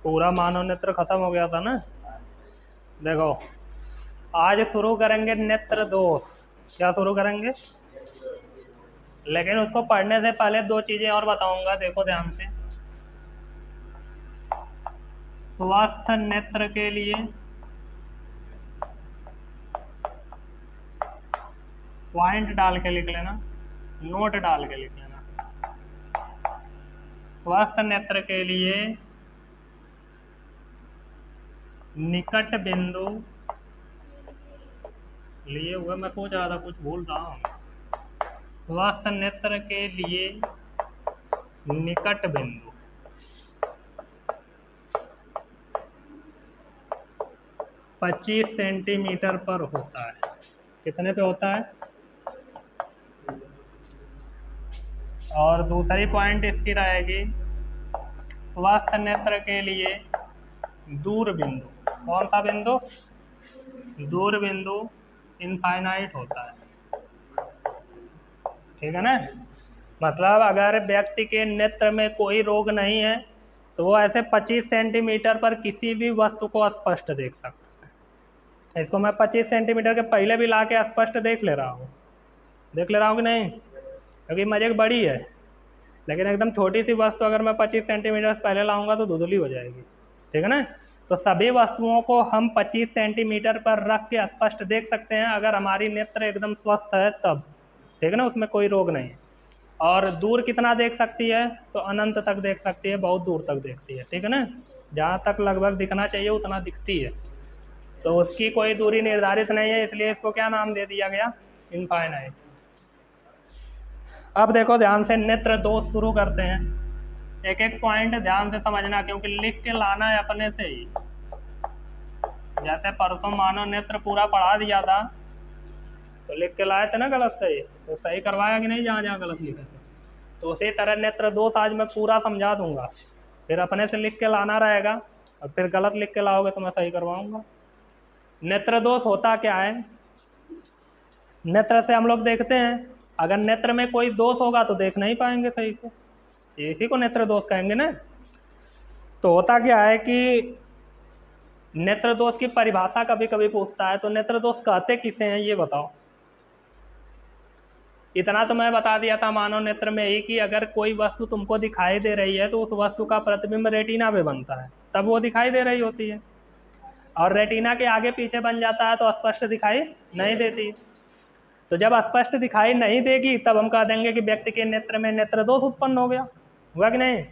पूरा मानव नेत्र खत्म हो गया था ना। देखो आज शुरू करेंगे नेत्र दोष। क्या शुरू करेंगे? लेकिन उसको पढ़ने से पहले दो चीजें और बताऊंगा, देखो ध्यान से। स्वस्थ नेत्र के लिए पॉइंट डाल के लिख लेना, नोट डाल के लिख लेना। स्वस्थ नेत्र के लिए निकट बिंदु लिए हुए, मैं सोच रहा था कुछ भूल रहा हूँ। स्वस्थ नेत्र के लिए निकट बिंदु 25 सेंटीमीटर पर होता है। कितने पे होता है? और दूसरी पॉइंट इसकी रहेगी, स्वस्थ नेत्र के लिए दूर बिंदु, कौन सा बिंदु? दूर बिंदु इनफाइनाइट होता है। ठीक है ना। मतलब अगर व्यक्ति के नेत्र में कोई रोग नहीं है तो वो ऐसे 25 सेंटीमीटर पर किसी भी वस्तु को स्पष्ट देख सकता है। इसको मैं 25 सेंटीमीटर के पहले भी ला के स्पष्ट देख ले रहा हूँ कि नहीं, क्योंकि मजे बड़ी है। लेकिन एकदम छोटी सी वस्तु अगर मैं 25 सेंटीमीटर से पहले लाऊंगा तो धुंधली हो जाएगी। ठीक है ना। तो सभी वस्तुओं को हम 25 सेंटीमीटर पर रख के स्पष्ट देख सकते हैं अगर हमारी नेत्र एकदम स्वस्थ है तब। ठीक है ना, उसमें कोई रोग नहीं। और दूर कितना देख सकती है? तो अनंत तक देख सकती है, बहुत दूर तक देखती है। ठीक है ना, जहाँ तक लगभग दिखना चाहिए उतना दिखती है। तो उसकी कोई दूरी निर्धारित नहीं है, इसलिए इसको क्या नाम दे दिया गया? इनफाइनाइट। अब देखो ध्यान से, नेत्र दोष शुरू करते हैं। एक एक पॉइंट ध्यान से समझना, क्योंकि लिख के लाना है अपने से ही। जैसे परसों मानव नेत्र पूरा पढ़ा दिया था तो लिख के लाए थे ना गलत सही, तो सही करवाया कि नहीं जहाँ जहाँ गलत लिखे थे। तो उसी तरह नेत्र दोष आज मैं पूरा समझा दूंगा, फिर अपने से लिख के लाना रहेगा, और फिर गलत लिख के लाओगे तो मैं सही करवाऊंगा। नेत्र दोष होता क्या है? नेत्र से हम लोग देखते हैं, अगर नेत्र में कोई दोष होगा तो देख नहीं पाएंगे सही से, इसी को नेत्र दोष कहेंगे ना। तो होता क्या है कि नेत्र दोष की परिभाषा कभी कभी पूछता है, तो नेत्र दोष कहते किसे हैं ये बताओ। इतना तो मैं बता दिया था मानव नेत्र में ही कि अगर कोई वस्तु तुमको दिखाई दे रही है तो उस वस्तु का प्रतिबिंब रेटिना पे बनता है, तब वो दिखाई दे रही होती है। और रेटिना के आगे पीछे बन जाता है तो स्पष्ट दिखाई नहीं देती। तो जब स्पष्ट दिखाई नहीं देगी तब हम कह देंगे कि व्यक्ति के नेत्र में नेत्र दोष उत्पन्न हो गया, हुआ कि नहीं।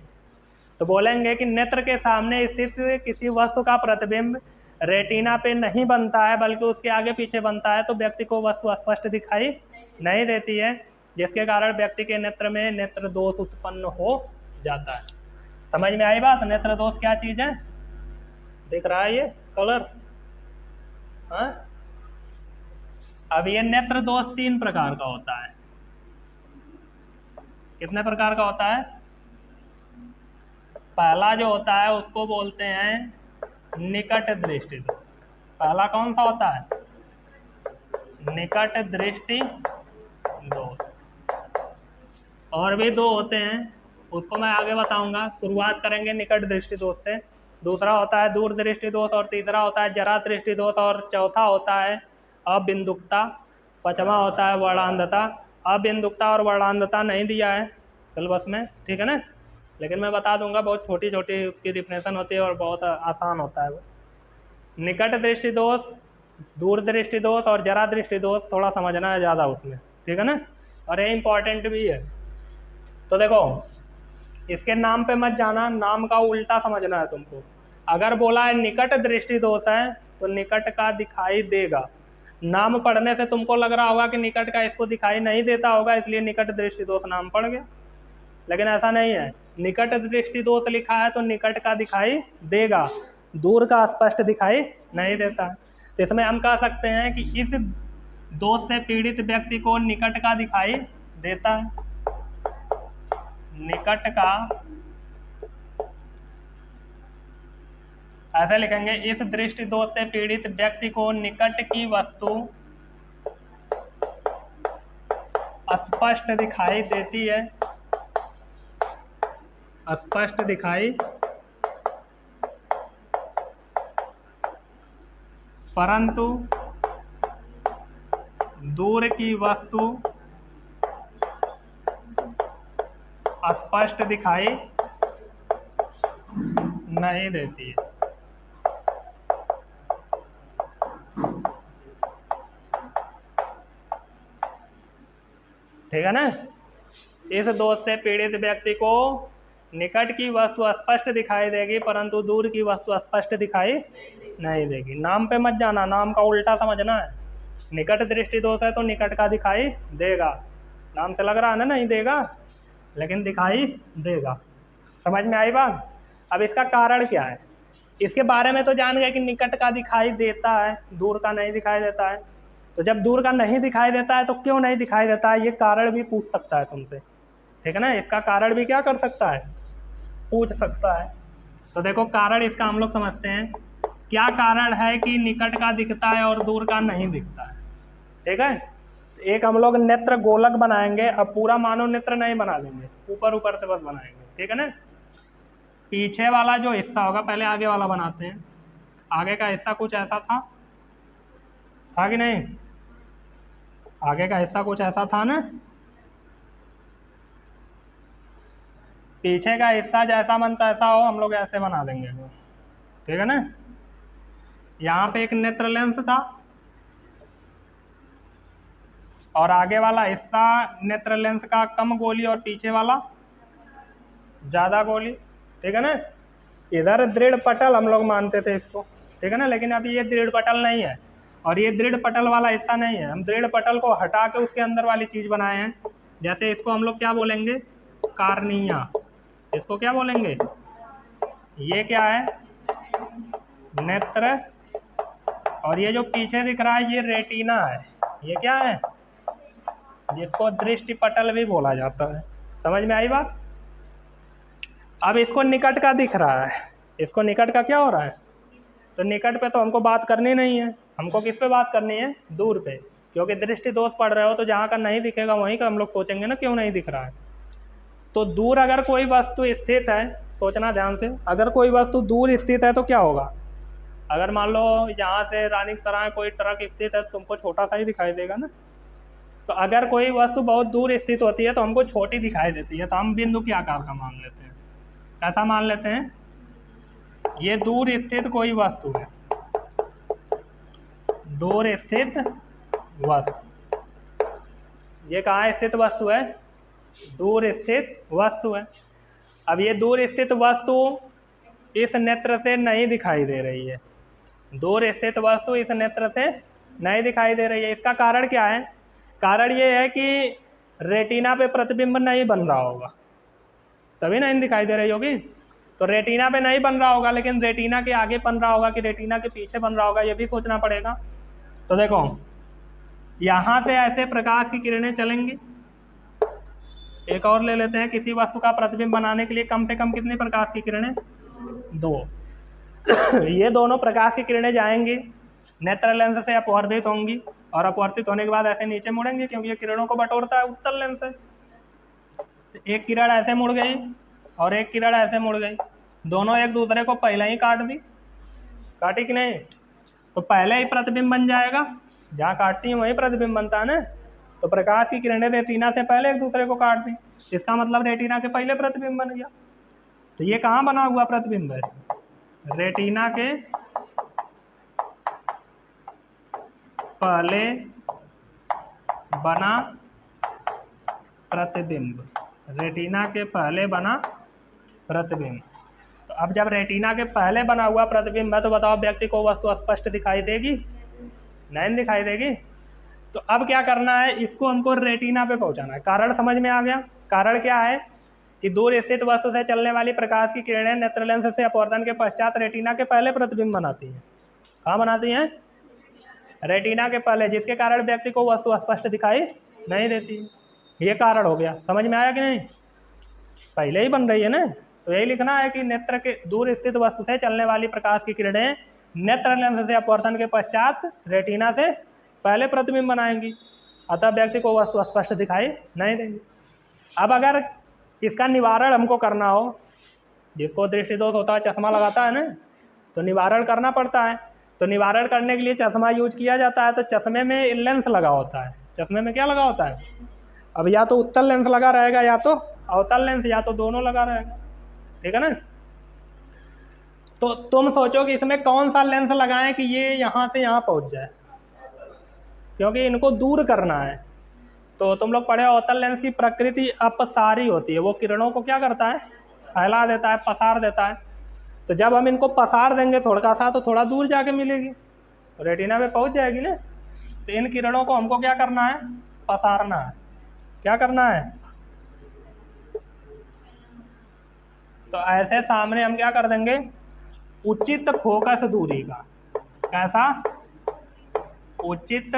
तो बोलेंगे कि नेत्र के सामने स्थित किसी वस्तु का प्रतिबिंब रेटिना पे नहीं बनता है बल्कि उसके आगे पीछे बनता है, तो व्यक्ति को वस्तु स्पष्ट दिखाई नहीं देती है, जिसके कारण व्यक्ति के नेत्र में नेत्र दोष उत्पन्न हो जाता है। समझ में आई बात? नेत्र दोष क्या चीज है? दिख रहा है ये कलर? हाँ, अब ये नेत्र दोष 3 प्रकार का होता है। कितने प्रकार का होता है? पहला जो होता है उसको बोलते हैं निकट दृष्टि दोष। पहला कौन सा होता है? निकट दृष्टि दोष। और भी 2 होते हैं, उसको मैं आगे बताऊंगा। शुरुआत करेंगे निकट दृष्टि दोष से। दूसरा होता है दूर दृष्टि दोष, और तीसरा होता है जरा दृष्टि दोष, और चौथा होता है अबिंदुकता, 5वां होता है वर्णांधता। अबिंदुकता और वर्णांधता नहीं दिया है सिलेबस में, ठीक है ना, लेकिन मैं बता दूंगा, बहुत छोटी छोटी उसकी डिफिनेशन होती है और बहुत आसान होता है वो। निकट दृष्टि दोष, दूर दृष्टि दोष और जरा दृष्टि दोष थोड़ा समझना है ज़्यादा उसमें, ठीक है ना, और ये इम्पॉर्टेंट भी है। तो देखो, इसके नाम पे मत जाना, नाम का उल्टा समझना है तुमको। अगर बोला है निकट दृष्टि दोष है तो निकट का दिखाई देगा। नाम पढ़ने से तुमको लग रहा होगा कि निकट का इसको दिखाई नहीं देता होगा, इसलिए निकट दृष्टि दोष नाम पड़ गया, लेकिन ऐसा नहीं है। निकट दृष्टि दोष लिखा है तो निकट का दिखाई देगा, दूर का स्पष्ट दिखाई नहीं देता। तो इसमें हम कह सकते हैं कि इस दोष से पीड़ित व्यक्ति को निकट का दिखाई देता है। निकट का, ऐसे लिखेंगे, इस दृष्टि दोष से पीड़ित व्यक्ति को निकट की वस्तु स्पष्ट दिखाई देती है, स्पष्ट दिखाई परंतु दूर की वस्तु स्पष्ट दिखाई नहीं देती है। ठीक है ना। इस दोष से पीड़ित व्यक्ति को निकट की वस्तु स्पष्ट दिखाई देगी परंतु दूर की वस्तु स्पष्ट दिखाई नहीं देगी। नाम पे मत जाना, नाम का उल्टा समझना है। निकट दृष्टि दोष है तो निकट का दिखाई देगा। नाम से लग रहा है ना नहीं देगा, लेकिन दिखाई देगा। समझ में आई बात। अब इसका कारण क्या है, इसके बारे में तो जान गए कि निकट का दिखाई देता है, दूर का नहीं दिखाई देता है। तो जब दूर का नहीं दिखाई देता है तो क्यों नहीं दिखाई देता है, ये कारण भी पूछ सकता है तुमसे। ठीक है ना, इसका कारण भी क्या कर सकता है, पूछ सकता है। तो देखो कारण इसका हम लोग समझते हैं। क्या कारण है कि निकट का दिखता है और दूर का नहीं दिखता है। ठीक है, एक हम लोग नेत्र गोलक बनाएंगे। अब पूरा मानव नेत्र नहीं बना देंगे, ऊपर ऊपर से बस बनाएंगे। ठीक है ना। पीछे वाला जो हिस्सा होगा, पहले आगे वाला बनाते हैं। आगे का हिस्सा कुछ ऐसा था कि नहीं, आगे का हिस्सा कुछ ऐसा था ना। पीछे का हिस्सा जैसा मन तैसा हो, हम लोग ऐसे बना देंगे। ठीक है ना। यहाँ पे एक नेत्र लेंस था और आगे वाला हिस्सा नेत्र लेंस का कम गोली और पीछे वाला ज़्यादा गोली। ठीक है ना। इधर दृढ़ पटल हम लोग मानते थे इसको। ठीक है ना, लेकिन अभी ये दृढ़ पटल नहीं है और ये दृढ़ पटल वाला हिस्सा नहीं है। हम दृढ़ पटल को हटा के उसके अंदर वाली चीज़ बनाए हैं। जैसे इसको हम लोग क्या बोलेंगे, कार्निया। इसको क्या बोलेंगे, ये क्या है, नेत्र। और ये जो पीछे दिख रहा है ये रेटिना है। ये क्या है, जिसको दृष्टि पटल भी बोला जाता है। समझ में आई बात। अब इसको निकट का दिख रहा है, इसको निकट का क्या हो रहा है, तो निकट पे तो हमको बात करनी नहीं है। हमको किस पे बात करनी है, दूर पे। क्योंकि दृष्टि दोष पढ़ रहे हो तो जहाँ का नहीं दिखेगा वहीं का हम लोग सोचेंगे ना, क्यों नहीं दिख रहा है। तो दूर अगर कोई वस्तु स्थित है, सोचना ध्यान से, अगर कोई वस्तु दूर स्थित है तो क्या होगा। अगर मान लो यहाँ से रानी सराय कोई ट्रक स्थित है, तुमको छोटा सा ही दिखाई देगा ना। तो अगर कोई वस्तु बहुत दूर स्थित होती है तो हमको छोटी दिखाई देती है, तो हम बिंदु के आकार का मान लेते हैं। कैसा मान लेते हैं, ये दूर स्थित कोई वस्तु है, दूर स्थित वस्तु। ये कहाँ स्थित वस्तु है, दूर स्थित वस्तु है। अब ये दूर स्थित वस्तु इस नेत्र से नहीं दिखाई दे रही है, दूर स्थित वस्तु इस नेत्र से नहीं दिखाई दे रही है। इसका कारण क्या है, कारण ये है कि रेटिना पे प्रतिबिंब नहीं बन रहा होगा, तभी नहीं दिखाई दे रही होगी। तो रेटिना पे नहीं बन रहा होगा, लेकिन रेटिना के आगे बन रहा होगा कि रेटिना के पीछे बन रहा होगा, ये भी सोचना पड़ेगा। तो देखो यहाँ से ऐसे प्रकाश की किरणें चलेंगी। एक और ले लेते हैं, किसी वस्तु का प्रतिबिंब बनाने के लिए कम से कम कितनी प्रकाश की किरणें, 2। ये दोनों प्रकाश की किरणें जाएंगी, नेत्र लेंस से अपवर्तित होंगी और अपवर्तित होने के बाद ऐसे नीचे मुड़ेंगे, क्योंकि ये किरणों को बटोरता है उत्तल लेंस से। एक किरण ऐसे मुड़ गई और एक किरण ऐसे मुड़ गई, दोनों एक दूसरे को पहले ही काट दी, काटी कि नहीं। तो पहले ही प्रतिबिंब बन जाएगा, जहाँ काटती है वहीं प्रतिबिंब बनता है ना। तो प्रकाश की किरणें रेटिना से पहले एक दूसरे को काट दी, इसका मतलब रेटिना के पहले प्रतिबिंब बन गया। तो ये कहाँ बना हुआ प्रतिबिंब है, रेटिना के पहले बना प्रतिबिंब, रेटिना के पहले बना प्रतिबिंब। तो अब जब रेटिना के पहले बना हुआ प्रतिबिंब है तो बताओ व्यक्ति को वस्तु स्पष्ट दिखाई देगी, नहीं दिखाई देगी। तो अब क्या करना है, इसको हमको रेटिना पे पहुंचाना है। कारण समझ में आ गया। कारण क्या है कि दूर स्थित वस्तु से चलने वाली प्रकाश की किरणें नेत्र लेंस से अपवर्तन के पश्चात रेटिना के पहले प्रतिबिंब बनाती हैं। कहाँ बनाती हैं, रेटिना के पहले, जिसके कारण व्यक्ति को वस्तु स्पष्ट दिखाई नहीं देती। ये कारण हो गया, समझ में आया कि नहीं। पहले ही बन रही है ना, तो यही लिखना है कि नेत्र के दूर स्थित वस्तु से चलने वाली प्रकाश की किरणें नेत्र लेंस से अपवर्तन के पश्चात रेटिना से पहले प्रतिबिंब बनाएंगी, अतः व्यक्ति को वस्तु स्पष्ट दिखाई नहीं देंगी। अब अगर इसका निवारण हमको करना हो, जिसको दृष्टि दोष होता है चश्मा लगाता है ना, तो निवारण करना पड़ता है। तो निवारण करने के लिए चश्मा यूज किया जाता है। तो चश्मे में लेंस लगा होता है, चश्मे में क्या लगा होता है? अब या तो उत्तल लेंस लगा रहेगा या तो अवतल लेंस, या तो दोनों लगा रहेगा, ठीक है ना। तो तुम सोचो कि इसमें कौन सा लेंस लगाएं कि ये यहाँ से यहाँ पहुँच जाए, क्योंकि इनको दूर करना है। तो तुम लोग पढ़े अवतल लेंस की प्रकृति अपसारी होती है, वो किरणों को क्या करता है? फैला देता है, पसार देता है। तो जब हम इनको पसार देंगे थोड़ा सा तो थोड़ा दूर जाके मिलेगी, तो रेटिना पे पहुंच जाएगी ना। तो इन किरणों को हमको क्या करना है? पसारना है। क्या करना है? तो ऐसे सामने हम क्या कर देंगे? उचित फोकस दूरी का, कैसा? उचित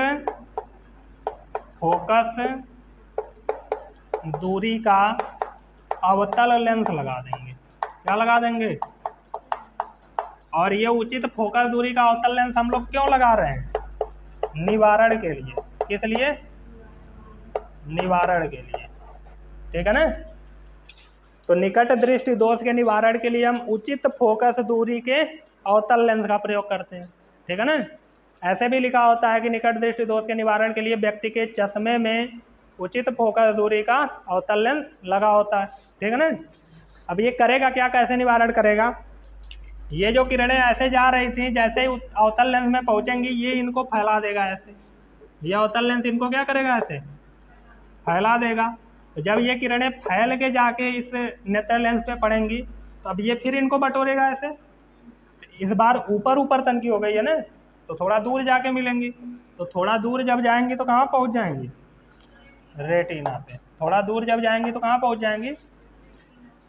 फोकस दूरी का अवतल लेंस लगा देंगे। क्या लगा देंगे? और ये उचित फोकस दूरी का अवतल लेंस हम लोग क्यों लगा रहे हैं? निवारण के लिए। किस लिए? निवारण के लिए, ठीक है ना। तो निकट दृष्टि दोष के निवारण के लिए हम उचित फोकस दूरी के अवतल लेंस का प्रयोग करते हैं, ठीक है ना। ऐसे भी लिखा होता है कि निकट दृष्टि दोष के निवारण के लिए व्यक्ति के चश्मे में उचित फोकस दूरी का अवतल लेंस लगा होता है, ठीक है ना। अब ये करेगा क्या? कैसे निवारण करेगा? ये जो किरणें ऐसे जा रही थी, जैसे ही अवतल लेंस में पहुंचेंगी ये इनको फैला देगा ऐसे। ये अवतल लेंस इनको क्या करेगा? ऐसे फैला देगा। तो जब ये किरणें फैल के जाके इस नेत्र लेंस पे पड़ेंगी तो अब ये फिर इनको बटोरेगा ऐसे। तो इस बार ऊपर ऊपर तनकी हो गई है ना, तो थोड़ा दूर जाके मिलेंगी। तो थोड़ा दूर जब जाएंगी तो कहाँ पहुँच जाएंगी? रेटिना पे। थोड़ा दूर जब जाएंगी तो कहाँ पहुँच जाएंगी?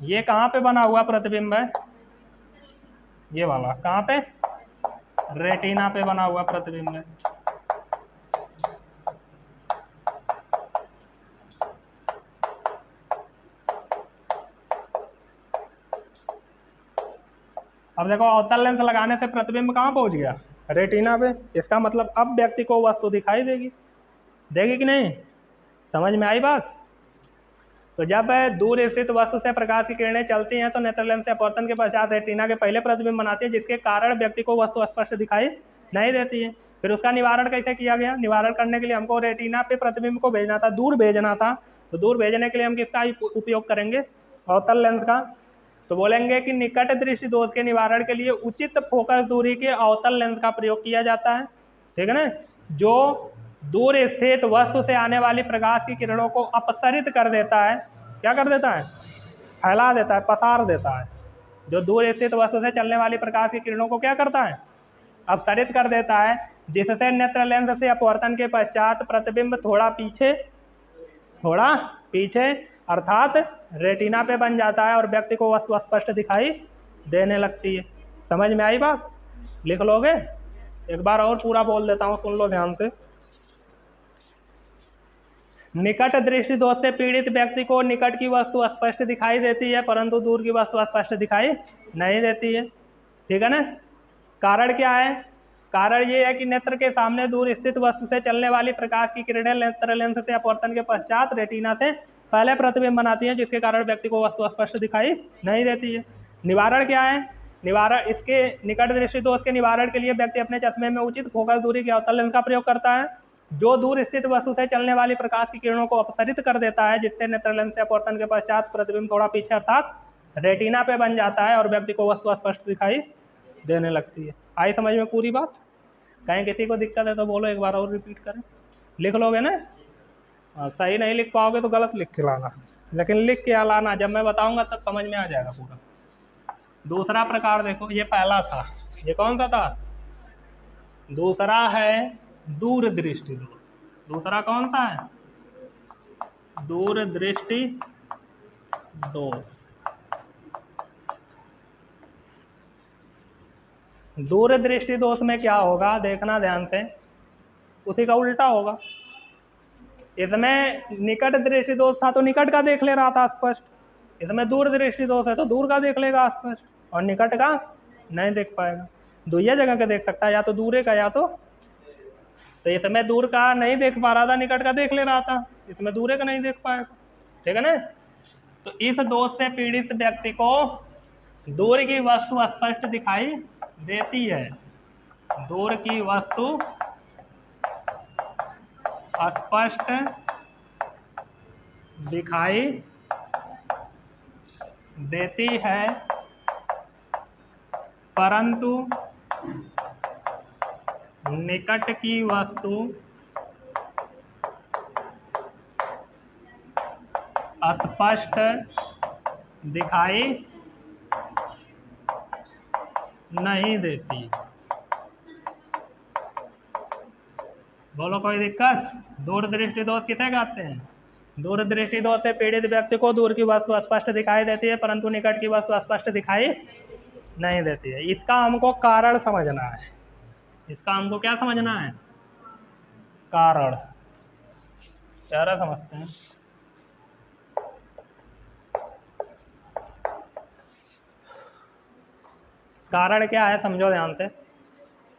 ये कहाँ पे बना हुआ प्रतिबिंब है? ये वाला कहाँ पे? रेटिना पे बना हुआ प्रतिबिंब है। अब देखो अवतल लेंस लगाने से प्रतिबिंब कहाँ पहुँच गया? रेटिना पे। इसका मतलब अब व्यक्ति को वस्तु दिखाई देगी, देगी कि नहीं? समझ में आई बात? तो जब दूर स्थित वस्तु से प्रकाश की किरणें चलती हैं तो नेत्र लेंस से अपवर्तन के पश्चात रेटिना के पहले प्रतिबिंब बनाती है, जिसके कारण व्यक्ति को वस्तु स्पष्ट दिखाई नहीं देती है। फिर उसका निवारण कैसे किया गया? निवारण करने के लिए हमको रेटिना पे प्रतिबिंब को भेजना था, दूर भेजना था। तो दूर भेजने के लिए हम किसका उपयोग करेंगे? अवतल लेंस का। तो बोलेंगे कि निकट दृष्टि दोष के निवारण के लिए उचित फोकस दूरी के अवतल लेंस का प्रयोग किया जाता है, ठीक है ना। जो दूर स्थित वस्तु से आने वाली प्रकाश की किरणों को अपसरित कर देता है। क्या कर देता है? फैला देता है, पसार देता है। जो दूर स्थित वस्तु से चलने वाली प्रकाश की किरणों को क्या करता है? अपसरित कर देता है, जिससे नेत्र लेंस से अपवर्तन के पश्चात प्रतिबिंब थोड़ा पीछे अर्थात रेटिना पे बन जाता है और व्यक्ति को वस्तु स्पष्ट दिखाई देने लगती है। समझ में आई बात? लिख लोगे? एक बार और पूरा बोल देता हूँ, सुन लो ध्यान से। निकट दृष्टि दोष से पीड़ित व्यक्ति को निकट की वस्तु स्पष्ट दिखाई देती है, परंतु दूर की वस्तु स्पष्ट दिखाई नहीं देती है, ठीक है ना। कारण क्या है? कारण ये है कि नेत्र के सामने दूर स्थित वस्तु से चलने वाली प्रकाश की किरणें नेत्र लेंस से अपवर्तन के पश्चात रेटिना से पहले प्रतिबिंब बनाती हैं, जिसके कारण व्यक्ति को वस्तु स्पष्ट दिखाई नहीं देती है। निवारण क्या है? निवारण, इसके निकट दृष्टि दोष के निवारण के लिए व्यक्ति अपने चश्मे में उचित फोकस दूरी के अवतल लेंस का प्रयोग करता है, जो दूर स्थित वस्तु से चलने वाली प्रकाश की किरणों को अपसरित कर देता है, जिससे नेत्र लेंस से अपवर्तन के पश्चात प्रतिबिंब थोड़ा पीछे अर्थात रेटिना पे बन जाता है और व्यक्ति को वस्तु स्पष्ट दिखाई देने लगती है। आई समझ में पूरी बात? कहीं किसी को दिक्कत है तो बोलो, एक बार और रिपीट करें। लिख लोगे ना? सही नहीं लिख पाओगे तो गलत लिख के लाना, लेकिन लिख के लाना, जब मैं बताऊंगा तब समझ में आ जाएगा पूरा। दूसरा प्रकार देखो, ये पहला था, ये कौन सा था? दूसरा है दूर दृष्टि दोष। दूसरा कौन सा है? दूर दृष्टि दोष। दूर दृष्टि दोष में क्या होगा देखना ध्यान से, उसी का उल्टा होगा। इसमें निकट दृष्टि दोष था तो निकट का देख ले रहा था स्पष्ट, इसमें दूर दृष्टि दोष है तो दूर का देख लेगा स्पष्ट और निकट का नहीं देख पाएगा। दुइया जगह का देख सकता है, या तो दूरे का या तो इसमें दूर का नहीं देख पा रहा था, निकट का देख ले रहा था, इसमें दूरे का नहीं देख पाएगा, ठीक है ना। तो इस दोष से पीड़ित व्यक्ति को दूर की वस्तु स्पष्ट दिखाई देती है, दूर की वस्तु स्पष्ट दिखाई देती है, परंतु निकट की वस्तु स्पष्ट दिखाई नहीं देती। बोलो कोई दिक्कत? दूरदृष्टि दोष किसे कहते हैं? दूरदृष्टि दोष से पीड़ित व्यक्ति को दूर की वस्तु स्पष्ट दिखाई देती है, परंतु निकट की वस्तु स्पष्ट दिखाई नहीं देती है। इसका हमको कारण समझना है। इसका हमको क्या समझना है? कारण। प्यारा समझते हैं। कारण क्या है समझो ध्यान से।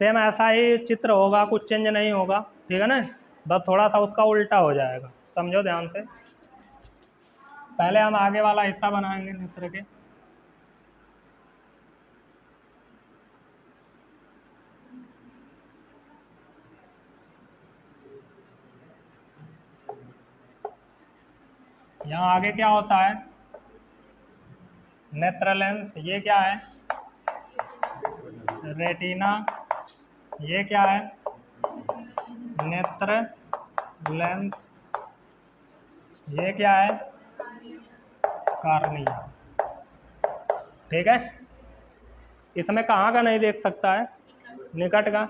सेम ऐसा ही चित्र होगा, कुछ चेंज नहीं होगा, ठीक है ना, बस थोड़ा सा उसका उल्टा हो जाएगा। समझो ध्यान से। पहले हम आगे वाला हिस्सा बनाएंगे नेत्र के। यहाँ आगे क्या होता है? नेत्र लेंस। ये क्या है? रेटिना। ये क्या है? नेत्र लेंस। ये क्या है? कार्निया। ठीक है। इसमें कहाँ का नहीं देख सकता है? निकट का।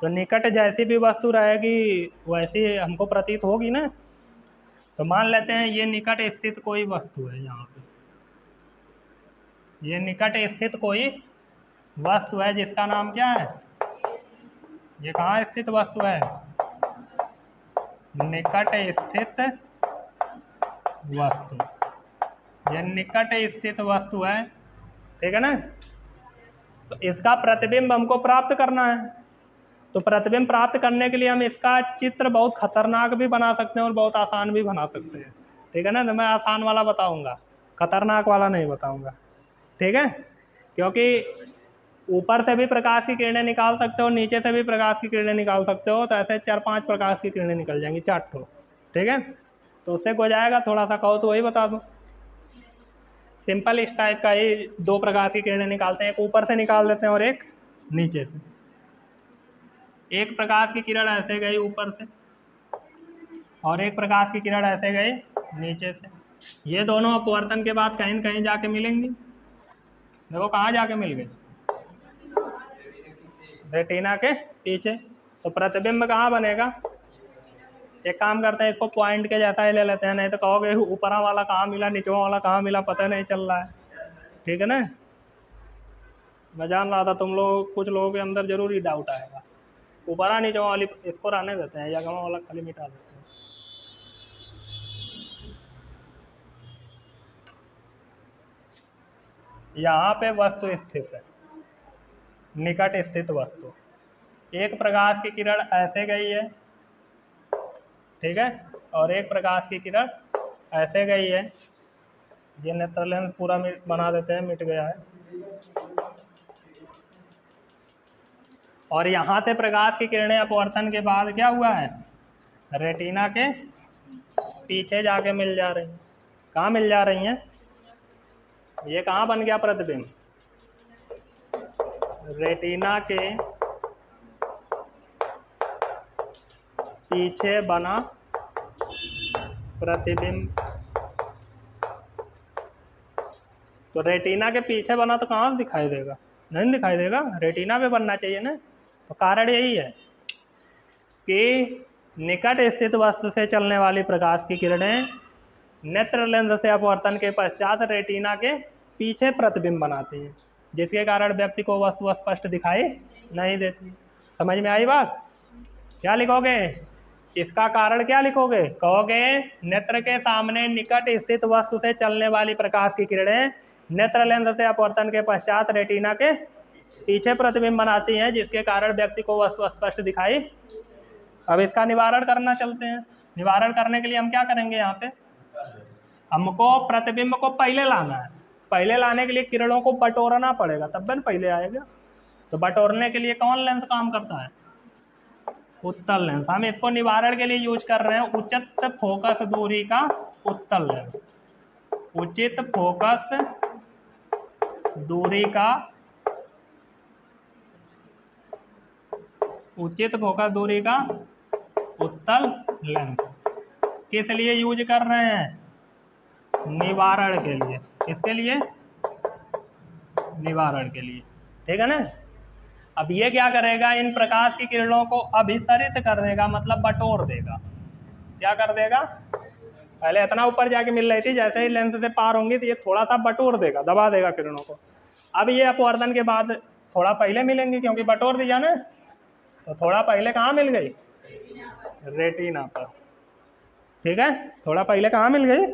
तो निकट जैसी भी वस्तु रहेगी वैसी हमको प्रतीत होगी ना। तो मान लेते हैं ये निकट स्थित कोई वस्तु है। यहाँ पे ये निकट स्थित कोई वस्तु है जिसका नाम क्या है? ये कहाँ स्थित वस्तु है? निकट स्थित वस्तु। ये निकट स्थित वस्तु है, ठीक है ना। तो इसका प्रतिबिंब हमको प्राप्त करना है। तो प्रतिबिंब प्राप्त करने के लिए हम इसका चित्र बहुत खतरनाक भी बना सकते हैं और बहुत आसान भी बना सकते हैं, ठीक है ना। तो मैं आसान वाला बताऊंगा, खतरनाक वाला नहीं बताऊंगा, ठीक है। क्योंकि ऊपर से भी प्रकाश की किरणें निकाल सकते हो, नीचे से भी प्रकाश की किरणें निकाल सकते हो। तो ऐसे 4-5 प्रकाश की किरणें निकल जाएंगी, 4 ठो, ठीक है। तो उससे हो जाएगा। थोड़ा सा कहो तो वही बता दूँ। सिंपल इस टाइप का ही 2 प्रकार की किरणें निकालते हैं, एक ऊपर से निकाल देते हैं और एक नीचे से। एक प्रकाश की किरण ऐसे गई ऊपर से और एक प्रकाश की किरण ऐसे गई नीचे से। ये दोनों अपवर्तन के बाद कहीं न कहीं जाके मिलेंगी। देखो कहाँ जाके मिल गए? रेटिना के पीछे। तो प्रतिबिंब कहाँ बनेगा? एक काम करते हैं, इसको पॉइंट के जैसा ही ले लेते हैं, नहीं तो कहोगे ऊपरा वाला कहाँ मिला, निचवा वाला कहाँ मिला, पता नहीं चल रहा है, ठीक है ना। मैं जान रहा था तुम लोग, कुछ लोगों के अंदर जरूर ही डाउट आएगा। ऊपरा नीचवा वाली इसको रहने देते हैं, या गमा वाला खाली मिटा देते हैं। यहाँ पे वस्तु स्थित है, निकट स्थित वस्तु। एक प्रकाश की किरण ऐसे गई है, ठीक है, और एक प्रकाश की किरण ऐसे गई है। ये नेत्र लेंस पूरा बना देते हैं, मिट गया है। और यहाँ से प्रकाश की किरणें अपवर्तन के बाद क्या हुआ है? रेटिना के पीछे जाके मिल जा रही हैं। कहाँ मिल जा रही हैं? ये कहाँ बन गया प्रतिबिंब? रेटिना के पीछे बना प्रतिबिंब। तो रेटिना के पीछे बना तो कहाँ दिखाई देगा? नहीं दिखाई देगा, रेटिना पे बनना चाहिए ना। तो कारण यही है कि निकट स्थित वस्तु से चलने वाली प्रकाश की किरणें नेत्र लेंस से अपवर्तन के पश्चात रेटिना के पीछे प्रतिबिंब बनाती हैं, जिसके कारण व्यक्ति को वस्तु स्पष्ट दिखाई नहीं देती। समझ में आई बात? क्या लिखोगे? इसका कारण क्या लिखोगे? कहोगे नेत्र के सामने निकट स्थित वस्तु से चलने वाली प्रकाश की किरणें नेत्र लेंस से अपवर्तन के पश्चात रेटिना के पीछे प्रतिबिंब बनाती हैं, जिसके कारण व्यक्ति को वस्तु स्पष्ट दिखाई। अब इसका निवारण करना चलते हैं। निवारण करने के लिए हम क्या करेंगे? यहाँ पे हमको प्रतिबिंब को पहले लाना है। पहले लाने के लिए किरणों को बटोरना पड़ेगा, तब न पहले आएगा। तो बटोरने के लिए कौन लेंस काम करता है? उत्तल लेंस। हम इसको निवारण के लिए यूज कर रहे हैं उचित फोकस दूरी का उत्तल लेंस। उचित फोकस दूरी का उत्तल लेंस किस लिए यूज कर रहे हैं? निवारण के लिए। किसके लिए? निवारण के लिए। ठीक है ना। अब ये क्या करेगा? इन प्रकाश की किरणों को अभिसरित कर देगा, मतलब बटोर देगा। क्या कर देगा? पहले इतना ऊपर जाके मिल रही थी, जैसे ही लेंस से पार होंगी तो ये थोड़ा सा बटोर देगा, दबा देगा किरणों को। अब ये अपवर्तन के बाद थोड़ा पहले मिलेंगे, क्योंकि बटोर दिया ना। तो थोड़ा पहले कहाँ मिल गई? रेटिना पर। ठीक है, थोड़ा पहले कहाँ मिल गई?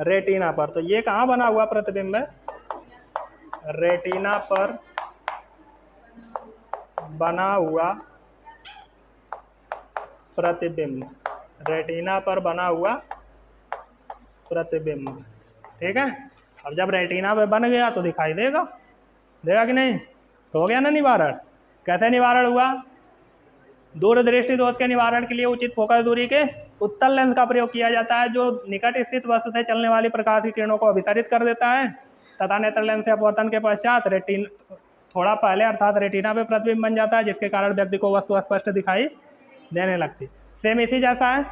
रेटिना पर। तो ये कहाँ बना हुआ प्रतिबिंब है? रेटिना पर बना हुआ प्रतिबिंब। रेटिना पर बना हुआ प्रतिबिंब। ठीक है। अब जब रेटिना पे बन गया तो दिखाई देगा कि नहीं? तो हो गया ना निवारण। कैसे निवारण हुआ? दूरदृष्टि दोष के निवारण के लिए उचित फोकस दूरी के उत्तल लेंस का प्रयोग किया जाता है, जो निकट स्थित वस्तु से चलने वाली प्रकाश की किरणों को अभिसरित कर देता है तथा नेत्र लेंस से अपवर्तन के पश्चात थोड़ा पहले अर्थात रेटिना पे प्रतिबिंब बन जाता है, जिसके कारण व्यक्ति को वस्तु स्पष्ट दिखाई देने लगती। सेम इसी जैसा है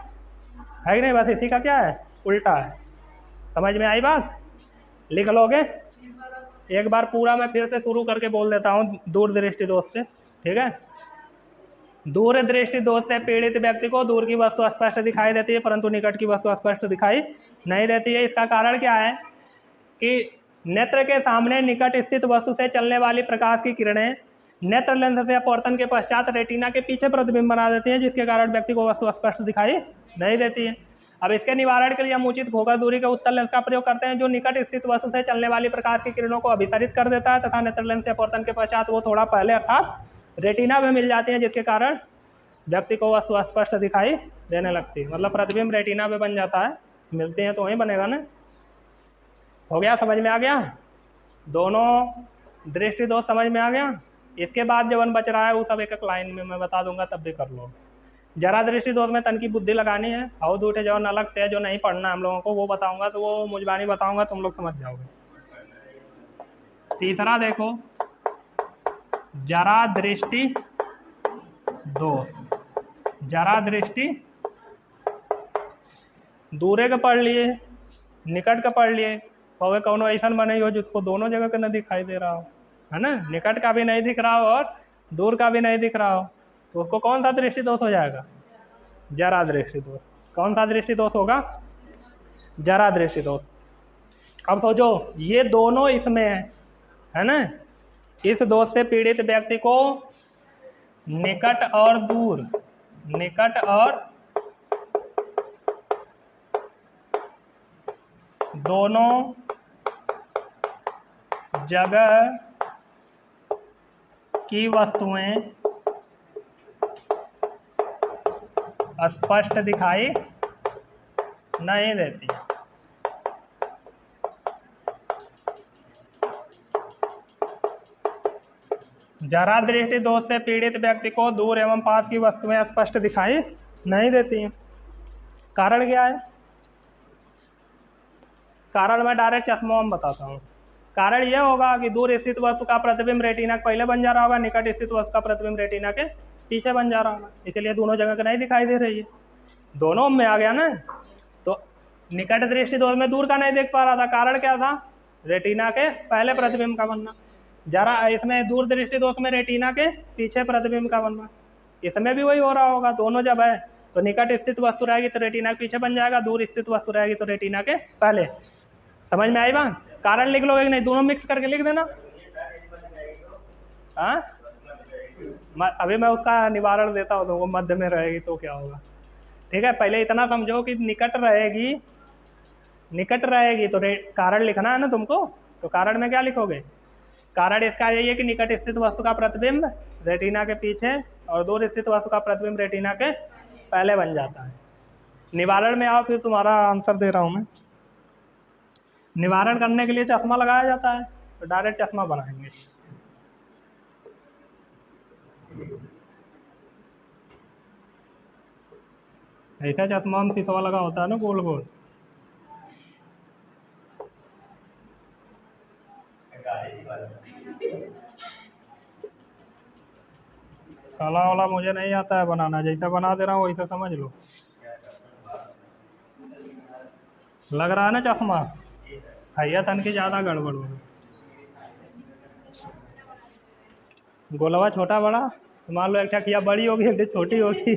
कि नहीं? बस इसी का क्या है? उल्टा है। समझ में आई बात? लिख लोगे? एक बार पूरा मैं फिर से शुरू करके बोल देता हूँ दूरदृष्टि दोष से। ठीक है। दूरदृष्टि दोष से पीड़ित व्यक्ति को दूर की वस्तु स्पष्ट दिखाई देती है, परंतु निकट की वस्तु स्पष्ट दिखाई नहीं देती है। इसका कारण क्या है कि नेत्र के सामने निकट स्थित वस्तु से चलने वाली प्रकाश की किरणें नेत्र लेंस से अपवर्तन के पश्चात रेटिना के पीछे प्रतिबिंब बना देती हैं, जिसके कारण व्यक्ति को वस्तु स्पष्ट दिखाई नहीं देती है। अब इसके निवारण के लिए हम उचित फोकस दूरी के उत्तल लेंस का प्रयोग करते हैं, जो निकट स्थित वस्तु से चलने वाली प्रकाश की किरणों को अभिसरित कर देता है तथा नेत्र लेंस से अपवर्तन के पश्चात वो थोड़ा पहले अर्थात रेटिना में मिल जाती है, जिसके कारण व्यक्ति को वस्तु स्पष्ट दिखाई देने लगती है। मतलब प्रतिबिंब रेटिना पे बन जाता है, मिलते हैं तो वहीं बनेगा ना। हो गया? समझ में आ गया? दोनों दृष्टि दोष समझ में आ गया? इसके बाद जो वन बच रहा है वो सब एक एक लाइन में मैं बता दूंगा, तब भी कर लो। जरा दृष्टि दोष में तन की बुद्धि लगानी है, और दूठे जो अलग से है जो नहीं पढ़ना हम लोगों को, वो बताऊंगा, तो वो मुजबानी बताऊंगा, तुम लोग समझ जाओगे। तीसरा देखो, जरा दृष्टि दोष। जरा दृष्टि दूरे का पढ़ लिए, निकट का पढ़ लिए, और कौनो ऐसा बने हो जिसको दोनों जगह का न दिखाई दे रहा हो, है ना? निकट का भी नहीं दिख रहा हो और दूर का भी नहीं दिख रहा हो, तो उसको कौन सा दृष्टि दोष हो जाएगा? जरा दृष्टि दोष। कौन सा दृष्टि दोष होगा? जरा दृष्टि दोष। अब सोचो, ये दोनों इसमें है ना। इस दोष से पीड़ित व्यक्ति को निकट और दूर, निकट और दोनों जगह की वस्तुएं स्पष्ट दिखाई नहीं देती। जरा दृष्टि दोष से पीड़ित व्यक्ति को दूर एवं पास की वस्तुएं स्पष्ट दिखाई नहीं देती हैं। कारण क्या है? कारण मैं डायरेक्ट चश्मा में बताता हूँ। कारण यह होगा कि दूर स्थित वस्तु का प्रतिबिंब रेटिना पहले बन जा रहा होगा, निकट स्थित वस्तु का प्रतिबिंब रेटिना के पीछे बन जा रहा होगा, इसलिए दोनों जगह का नहीं दिखाई दे रही है। दोनों में आ गया ना। तो निकट दृष्टि दोष में दूर का नहीं देख पा रहा था, कारण क्या था? रेटिना के पहले प्रतिबिंब का बनना। जरा इसमें दूर दृष्टि दोष में रेटिना के पीछे प्रतिबिंब का बनना। इसमें भी वही हो रहा होगा। दोनों जब है तो निकट स्थित वस्तु रहेगी तो रेटिना के पीछे बन जाएगा, दूर स्थित वस्तु रहेगी तो रेटिना के पहले। समझ में आई बात? कारण लिख लोगे कि नहीं? दोनों मिक्स करके लिख देना। हाँ, अभी मैं उसका निवारण देता हूँ, तो वो मध्य में रहेगी तो क्या होगा। ठीक है, पहले इतना समझो कि निकट रहेगी, निकट रहेगी तो कारण लिखना है ना तुमको। तो कारण में क्या लिखोगे? कारण इसका यही है कि निकट स्थित वस्तु का प्रतिबिंब रेटिना के पीछे और दूर स्थित वस्तु का प्रतिबिंब रेटिना के पहले बन जाता है। निवारण में आओ, फिर तुम्हारा आंसर दे रहा हूँ मैं। निवारण करने के लिए चश्मा लगाया जाता है, तो डायरेक्ट चश्मा बनाएंगे। ऐसा चश्मा में शीशा लगा होता है ना, गोल गोल। काला वाला मुझे नहीं आता है बनाना, जैसा बना दे रहा हूँ वैसा समझ लो। लग रहा है ना चश्मा, हैया तन की ज़्यादा गड़बड़ हो। गोलवा छोटा बड़ा, मान लो एक ठकिया बड़ी होगी, एक छोटी होगी।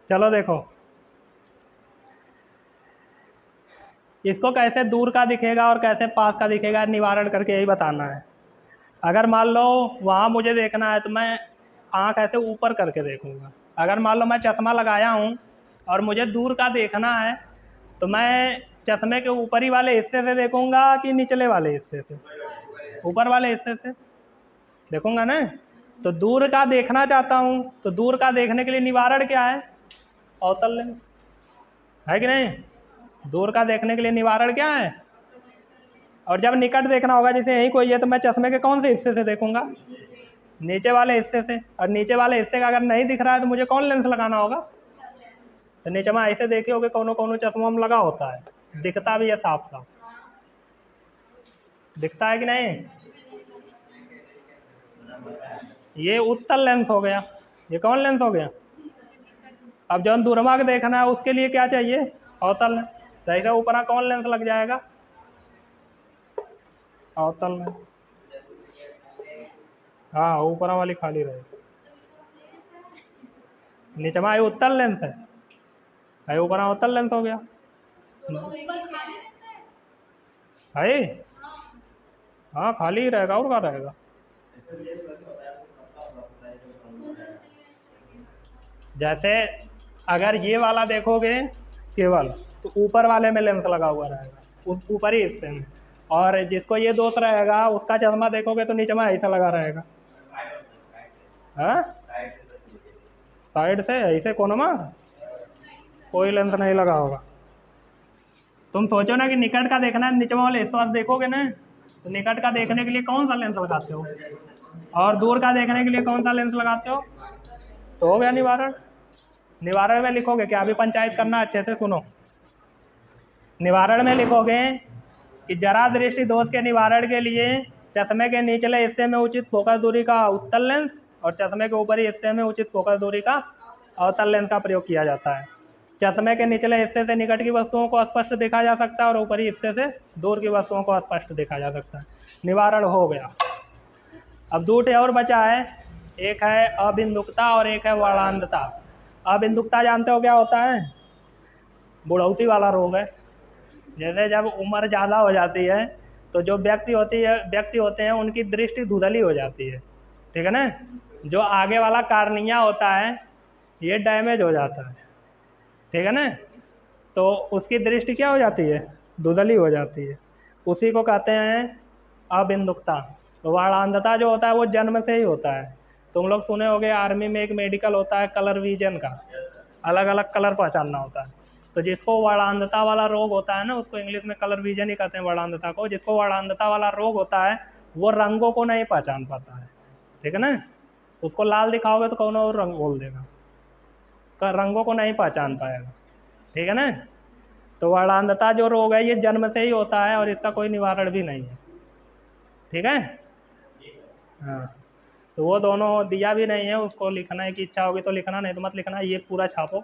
चलो देखो, इसको कैसे दूर का दिखेगा और कैसे पास का दिखेगा निवारण करके यही बताना है। अगर मान लो वहाँ मुझे देखना है तो मैं आँख ऐसे ऊपर करके देखूँगा। अगर मान लो मैं चश्मा लगाया हूँ और मुझे दूर का देखना है तो मैं चश्मे के ऊपरी वाले हिस्से से देखूँगा कि निचले वाले हिस्से से? ऊपर वाले हिस्से से देखूँगा ना। तो दूर का देखना चाहता हूँ तो दूर का देखने के लिए निवारण क्या है? अवतल लेंस है कि नहीं? दूर का देखने के लिए निवारण क्या है? और जब निकट देखना होगा, जैसे यही कोई है, तो मैं चश्मे के कौन से हिस्से से देखूंगा? नीचे वाले हिस्से से। और नीचे वाले हिस्से का अगर नहीं दिख रहा है तो मुझे कौन लेंस लगाना होगा? तो नीचे में ऐसे देखे होगे कोनो चश्मा में लगा होता है, दिखता भी है साफ साफ, दिखता है कि नहीं? ये उत्तल लेंस हो गया। ये कौन लेंस हो गया? अब जब दूरमा के देखना है उसके लिए क्या चाहिए? अवतल लेंस। तो ऐसा ऊपर कौन लेंस लग जाएगा? अवतल लेंस। हाँ, ऊपर वाली खाली रहेगी, नीचे में उत्तल लेंस है, ऊपर अवतल लेंस हो गया है। हाँ, खाली ही रहेगा, और क्या रहेगा? जैसे अगर ये वाला देखोगे केवल, तो ऊपर वाले में लेंस लगा हुआ रहेगा, उस ऊपरी हिस्से में। और जिसको ये दोष रहेगा उसका चश्मा देखोगे तो नीचे में ऐसा लगा रहेगा। हाँ, साइड से ऐसे कोने में कोई लेंस नहीं लगा होगा। तुम सोचो ना कि निकट का देखना है, नीचे वाले हिस्सा देखोगे ना, तो निकट का देखने के लिए कौन सा लेंस लगाते हो, और दूर का देखने के लिए कौन सा लेंस लगाते हो? तो हो गया निवारण। निवारण में लिखोगे क्या? अभी पंचायत करना अच्छे से सुनो। निवारण में लिखोगे कि जरा दृष्टि दोष के निवारण के लिए चश्मे के निचले हिस्से में उचित फोकस दूरी का उत्तल लेंस और चश्मे के ऊपरी हिस्से में उचित फोकस दूरी का अवतल लेंस का प्रयोग किया जाता है। चश्मे के निचले हिस्से से निकट की वस्तुओं को स्पष्ट देखा जा सकता है और ऊपरी हिस्से से दूर की वस्तुओं को स्पष्ट देखा जा सकता है। निवारण हो गया। अब दूटे और बचा है, एक है अबिंदुकता और एक है वर्णांधता। अबिंदुकता जानते हो क्या होता है? बुढ़ौती वाला रोग है। जैसे जब उम्र ज़्यादा हो जाती है तो जो व्यक्ति होते हैं उनकी दृष्टि धुंधली हो जाती है, ठीक है ना। जो आगे वाला कार्निया होता है ये डैमेज हो जाता है, ठीक है ना। तो उसकी दृष्टि क्या हो जाती है? धुंधली हो जाती है। उसी को कहते हैं अबिंदुकता। वर्णांधता जो होता है वो जन्म से ही होता है। तुम लोग सुने होगे आर्मी में एक मेडिकल होता है कलर विजन का, अलग अलग कलर पहचानना होता है। तो जिसको वर्णांधता वाला रोग होता है ना, उसको इंग्लिश में कलर विजन ही कहते हैं वर्णांधता को। जिसको वर्णांधता वाला रोग होता है वो रंगों को नहीं पहचान पाता है, ठीक है ना। उसको लाल दिखाओगे तो कौन और रंग बोल देगा, रंगों को नहीं पहचान पाएगा, ठीक है ना। तो वर्णांधता जो रोग है ये जन्म से ही होता है और इसका कोई निवारण भी नहीं है, ठीक है। हाँ, तो वो दोनों दिया भी नहीं है, उसको लिखना है कि इच्छा होगी तो लिखना, नहीं तो मत लिखना। ये पूरा छापो।